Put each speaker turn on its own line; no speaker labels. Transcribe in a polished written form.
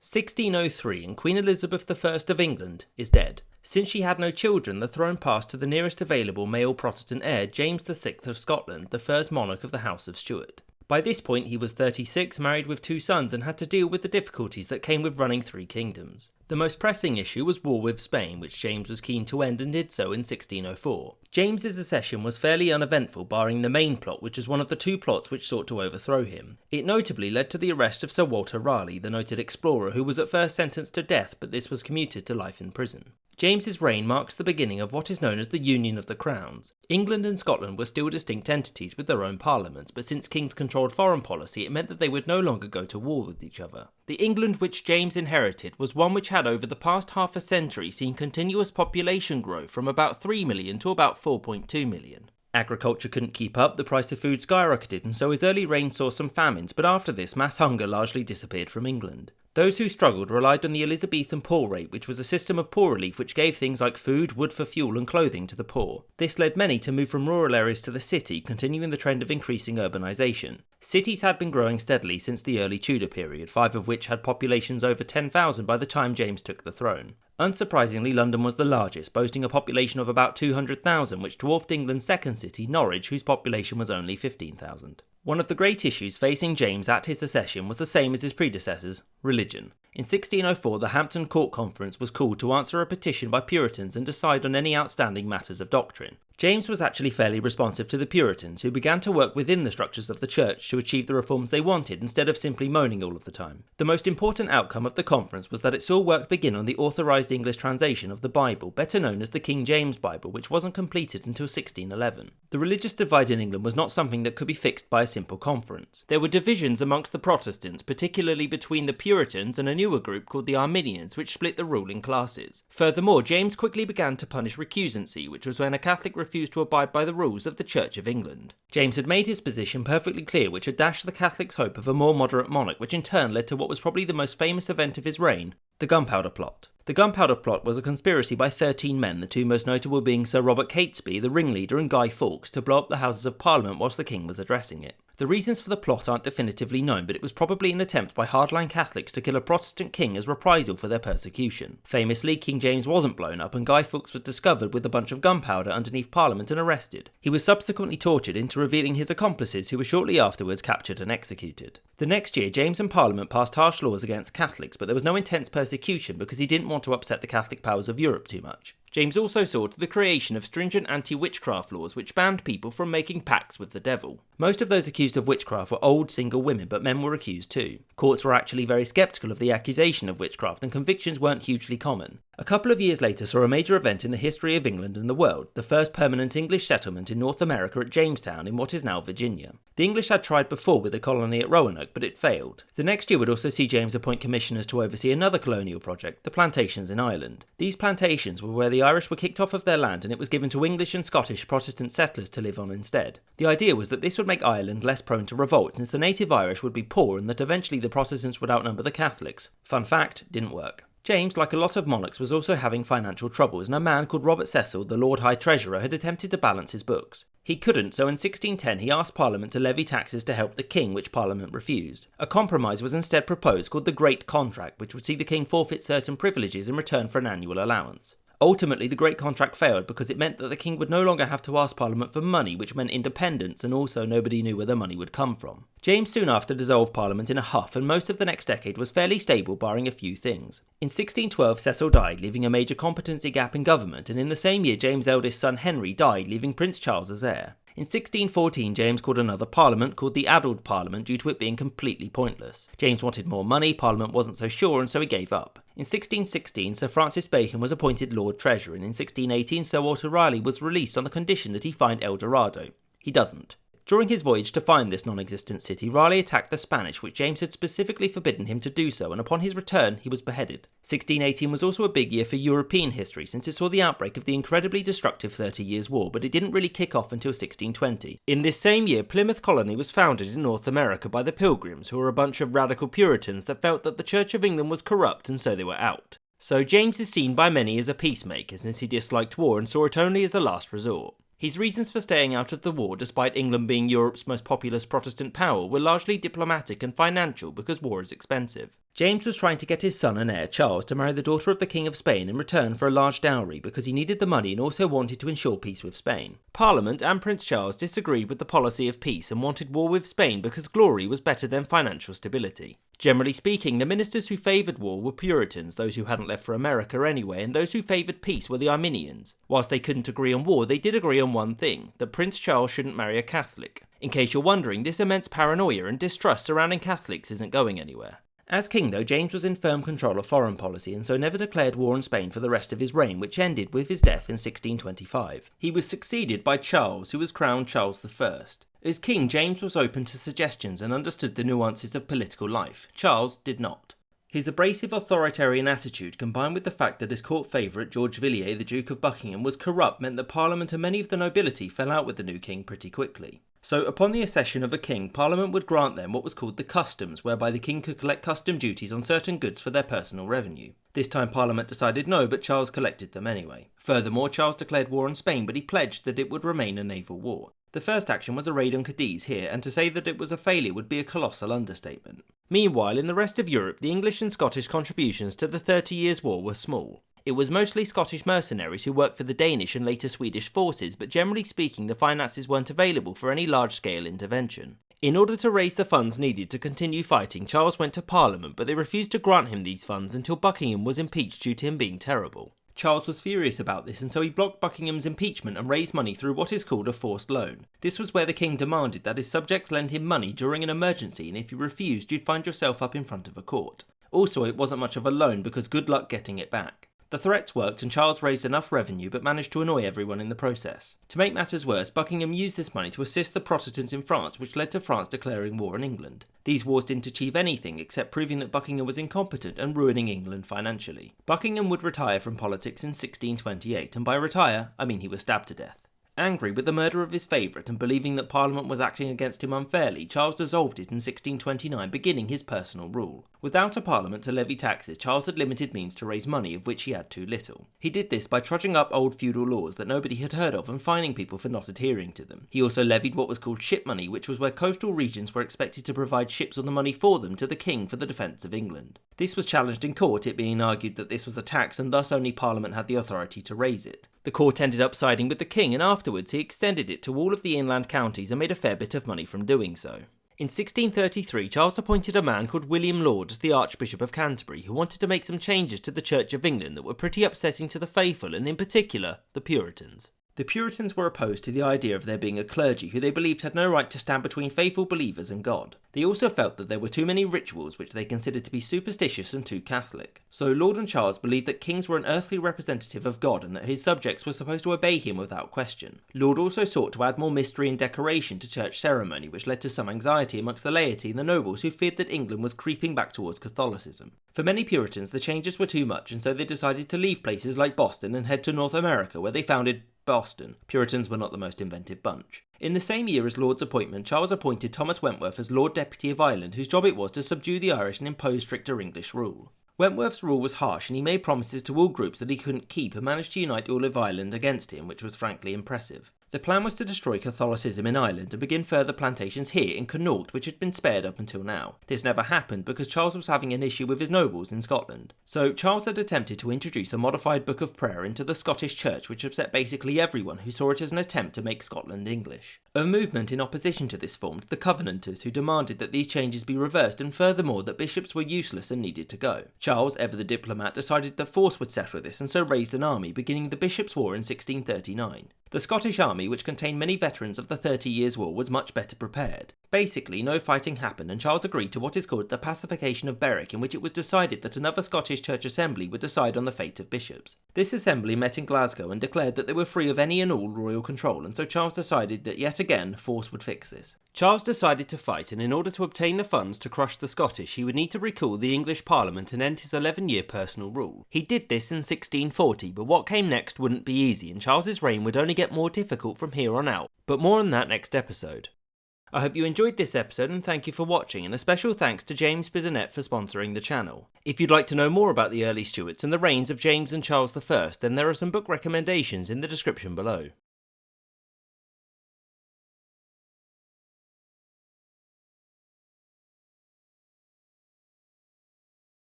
1603 and Queen Elizabeth I of England is dead. Since she had no children, the throne passed to the nearest available male Protestant heir, James VI of Scotland, the first monarch of the House of Stuart. By this point he was 36, married with 2 sons, and had to deal with the difficulties that came with running 3 kingdoms. The most pressing issue was war with Spain, which James was keen to end and did so in 1604. James's accession was fairly uneventful, barring the main plot, which was one of the 2 plots which sought to overthrow him. It notably led to the arrest of Sir Walter Raleigh, the noted explorer, who was at first sentenced to death, but this was commuted to life in prison. James's reign marks the beginning of what is known as the Union of the Crowns. England and Scotland were still distinct entities with their own parliaments, but since kings controlled foreign policy, it meant that they would no longer go to war with each other. The England which James inherited was one which had over the past half a century seen continuous population growth from about 3 million to about 4.2 million. Agriculture couldn't keep up, the price of food skyrocketed, and so his early reign saw some famines, but after this mass hunger largely disappeared from England. Those who struggled relied on the Elizabethan poor rate, which was a system of poor relief which gave things like food, wood for fuel and clothing to the poor. This led many to move from rural areas to the city, continuing the trend of increasing urbanisation. Cities had been growing steadily since the early Tudor period, 5 of which had populations over 10,000 by the time James took the throne. Unsurprisingly, London was the largest, boasting a population of about 200,000, which dwarfed England's second city, Norwich, whose population was only 15,000. One of the great issues facing James at his accession was the same as his predecessors: religion. In 1604, the Hampton Court Conference was called to answer a petition by Puritans and decide on any outstanding matters of doctrine. James was actually fairly responsive to the Puritans, who began to work within the structures of the church to achieve the reforms they wanted instead of simply moaning all of the time. The most important outcome of the conference was that it saw work begin on the authorised English translation of the Bible, better known as the King James Bible, which wasn't completed until 1611. The religious divide in England was not something that could be fixed by a simple conference. There were divisions amongst the Protestants, particularly between the Puritans and a newer group called the Arminians, which split the ruling classes. Furthermore, James quickly began to punish recusancy, which was when a Catholic refused to abide by the rules of the Church of England. James had made his position perfectly clear, which had dashed the Catholics' hope of a more moderate monarch, which in turn led to what was probably the most famous event of his reign: the Gunpowder Plot. The Gunpowder Plot was a conspiracy by 13 men, the 2 most notable being Sir Robert Catesby, the ringleader, and Guy Fawkes, to blow up the Houses of Parliament whilst the King was addressing it. The reasons for the plot aren't definitively known, but it was probably an attempt by hardline Catholics to kill a Protestant king as reprisal for their persecution. Famously, King James wasn't blown up, and Guy Fawkes was discovered with a bunch of gunpowder underneath Parliament and arrested. He was subsequently tortured into revealing his accomplices, who were shortly afterwards captured and executed. The next year, James and Parliament passed harsh laws against Catholics, but there was no intense persecution because he didn't want to upset the Catholic powers of Europe too much. James also saw to the creation of stringent anti-witchcraft laws which banned people from making pacts with the devil. Most of those accused of witchcraft were old single women, but men were accused too. Courts were actually very sceptical of the accusation of witchcraft, and convictions weren't hugely common. A couple of years later saw a major event in the history of England and the world: the first permanent English settlement in North America at Jamestown in what is now Virginia. The English had tried before with a colony at Roanoke, but it failed. The next year would also see James appoint commissioners to oversee another colonial project, the plantations in Ireland. These plantations were where the Irish were kicked off of their land, and it was given to English and Scottish Protestant settlers to live on instead. The idea was that this would make Ireland less prone to revolt, since the native Irish would be poor and that eventually the Protestants would outnumber the Catholics. Fun fact, didn't work. James, like a lot of monarchs, was also having financial troubles, and a man called Robert Cecil, the Lord High Treasurer, had attempted to balance his books. He couldn't, so in 1610 he asked Parliament to levy taxes to help the King, which Parliament refused. A compromise was instead proposed called the Great Contract, which would see the King forfeit certain privileges in return for an annual allowance. Ultimately, the Great Contract failed because it meant that the King would no longer have to ask Parliament for money, which meant independence, and also nobody knew where the money would come from. James soon after dissolved Parliament in a huff, and most of the next decade was fairly stable barring a few things. In 1612 Cecil died, leaving a major competency gap in government, and in the same year James' eldest son Henry died, leaving Prince Charles as heir. In 1614, James called another parliament called the Addled Parliament due to it being completely pointless. James wanted more money, Parliament wasn't so sure, and so he gave up. In 1616, Sir Francis Bacon was appointed Lord Treasurer, and in 1618 Sir Walter Raleigh was released on the condition that he find El Dorado. He doesn't. During his voyage to find this non-existent city, Raleigh attacked the Spanish, which James had specifically forbidden him to do so, and upon his return he was beheaded. 1618 was also a big year for European history, since it saw the outbreak of the incredibly destructive 30 Years' War, but it didn't really kick off until 1620. In this same year, Plymouth Colony was founded in North America by the Pilgrims, who were a bunch of radical Puritans that felt that the Church of England was corrupt, and so they were out. So James is seen by many as a peacemaker, since he disliked war and saw it only as a last resort. His reasons for staying out of the war, despite England being Europe's most populous Protestant power, were largely diplomatic and financial because war is expensive. James was trying to get his son and heir Charles to marry the daughter of the King of Spain in return for a large dowry because he needed the money and also wanted to ensure peace with Spain. Parliament and Prince Charles disagreed with the policy of peace and wanted war with Spain because glory was better than financial stability. Generally speaking, the ministers who favoured war were Puritans, those who hadn't left for America anyway, and those who favoured peace were the Arminians. Whilst they couldn't agree on war, they did agree on one thing, that Prince Charles shouldn't marry a Catholic. In case you're wondering, this immense paranoia and distrust surrounding Catholics isn't going anywhere. As king though, James was in firm control of foreign policy and so never declared war on Spain for the rest of his reign, which ended with his death in 1625. He was succeeded by Charles, who was crowned Charles I. As king, James was open to suggestions and understood the nuances of political life. Charles did not. His abrasive authoritarian attitude, combined with the fact that his court favourite, George Villiers, the Duke of Buckingham, was corrupt, meant that Parliament and many of the nobility fell out with the new king pretty quickly. So, upon the accession of a king, Parliament would grant them what was called the customs, whereby the king could collect custom duties on certain goods for their personal revenue. This time Parliament decided no, but Charles collected them anyway. Furthermore, Charles declared war on Spain, but he pledged that it would remain a naval war. The first action was a raid on Cadiz here, and to say that it was a failure would be a colossal understatement. Meanwhile, in the rest of Europe, the English and Scottish contributions to the 30 Years' War were small. It was mostly Scottish mercenaries who worked for the Danish and later Swedish forces, but generally speaking the finances weren't available for any large-scale intervention. In order to raise the funds needed to continue fighting, Charles went to Parliament, but they refused to grant him these funds until Buckingham was impeached due to him being terrible. Charles was furious about this, and so he blocked Buckingham's impeachment and raised money through what is called a forced loan. This was where the king demanded that his subjects lend him money during an emergency, and if you refused, you'd find yourself up in front of a court. Also, it wasn't much of a loan because good luck getting it back. The threats worked and Charles raised enough revenue but managed to annoy everyone in the process. To make matters worse, Buckingham used this money to assist the Protestants in France, which led to France declaring war on England. These wars didn't achieve anything except proving that Buckingham was incompetent and ruining England financially. Buckingham would retire from politics in 1628, and by retire, I mean he was stabbed to death. Angry with the murder of his favourite and believing that Parliament was acting against him unfairly, Charles dissolved it in 1629, beginning his personal rule. Without a Parliament to levy taxes, Charles had limited means to raise money, of which he had too little. He did this by trudging up old feudal laws that nobody had heard of and fining people for not adhering to them. He also levied what was called ship money, which was where coastal regions were expected to provide ships on the money for them to the king for the defence of England. This was challenged in court, it being argued that this was a tax and thus only Parliament had the authority to raise it. The court ended up siding with the king, and afterwards he extended it to all of the inland counties and made a fair bit of money from doing so. In 1633, Charles appointed a man called William Laud as the Archbishop of Canterbury, who wanted to make some changes to the Church of England that were pretty upsetting to the faithful and in particular, the Puritans. The Puritans were opposed to the idea of there being a clergy who they believed had no right to stand between faithful believers and God. They also felt that there were too many rituals which they considered to be superstitious and too Catholic. So Laud and Charles believed that kings were an earthly representative of God and that his subjects were supposed to obey him without question. Laud also sought to add more mystery and decoration to church ceremony, which led to some anxiety amongst the laity and the nobles who feared that England was creeping back towards Catholicism. For many Puritans, the changes were too much, and so they decided to leave places like Boston and head to North America, where they founded Boston. Puritans were not the most inventive bunch. In the same year as Laud's appointment, Charles appointed Thomas Wentworth as Lord Deputy of Ireland, whose job it was to subdue the Irish and impose stricter English rule. Wentworth's rule was harsh, and he made promises to all groups that he couldn't keep and managed to unite all of Ireland against him, which was frankly impressive. The plan was to destroy Catholicism in Ireland and begin further plantations here in Connaught, which had been spared up until now. This never happened because Charles was having an issue with his nobles in Scotland. So Charles had attempted to introduce a modified Book of Prayer into the Scottish Church, which upset basically everyone who saw it as an attempt to make Scotland English. A movement in opposition to this formed the Covenanters, who demanded that these changes be reversed and furthermore that bishops were useless and needed to go. Charles, ever the diplomat, decided that force would settle this and so raised an army, beginning the Bishops' War in 1639. The Scottish army, which contained many veterans of the 30 Years' War, was much better prepared. Basically, no fighting happened and Charles agreed to what is called the Pacification of Berwick, in which it was decided that another Scottish Church Assembly would decide on the fate of bishops. This assembly met in Glasgow and declared that they were free of any and all royal control, and so Charles decided that yet again, force would fix this. Charles decided to fight, and in order to obtain the funds to crush the Scottish, he would need to recall the English Parliament and end his 11-year personal rule. He did this in 1640, but what came next wouldn't be easy, and Charles's reign would only get more difficult from here on out. But more on that next episode. I hope you enjoyed this episode and thank you for watching, and a special thanks to James Bisonet for sponsoring the channel. If you'd like to know more about the early Stuarts and the reigns of James and Charles I, then there are some book recommendations in the description below.